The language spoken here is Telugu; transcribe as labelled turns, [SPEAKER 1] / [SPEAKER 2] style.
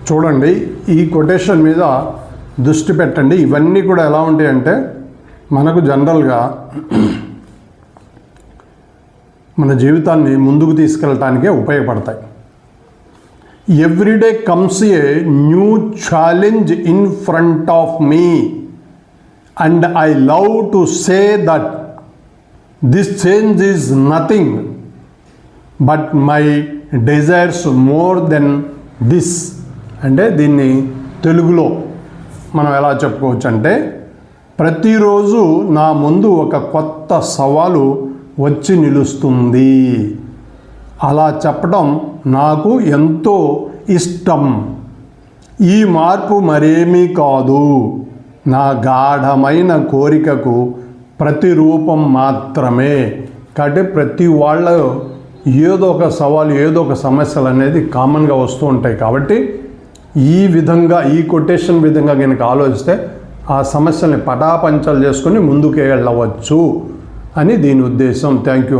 [SPEAKER 1] చూడండి, ఈ కొటేషన్ మీద దృష్టి పెట్టండి. ఇవన్నీ కూడా ఎలా ఉంటాయంటే మనకు జనరల్గా మన జీవితాన్ని ముందుకు తీసుకెళ్ళటానికే ఉపయోగపడతాయి. Everyday comes a new challenge in front of me and I love to say that this change is nothing but my desires more than this. అంటే దీన్ని తెలుగులో మనం ఎలా చెప్పుకోవచ్చు అంటే, ప్రతిరోజు నా ముందు ఒక కొత్త సవాలు వచ్చి నిలుస్తుంది. అలా చెప్పడం నాకు ఎంతో ఇష్టం. ఈ మార్పు మరేమీ కాదు, నా గాఢమైన కోరికకు ప్రతిరూపం మాత్రమే. కాబట్టి ప్రతి వాళ్ళ ఏదో ఒక సవాలు, ఏదో ఒక సమస్యలు అనేది కామన్గా వస్తూ ఉంటాయి. కాబట్టి ఈ విధంగా, ఈ కొటేషన్ విధంగా కనుక ఆలోచిస్తే ఆ సమస్యల్ని పటాపంచలు చేసుకొని ముందుకు వెళ్ళవచ్చు అని దీని ఉద్దేశం. Thank you.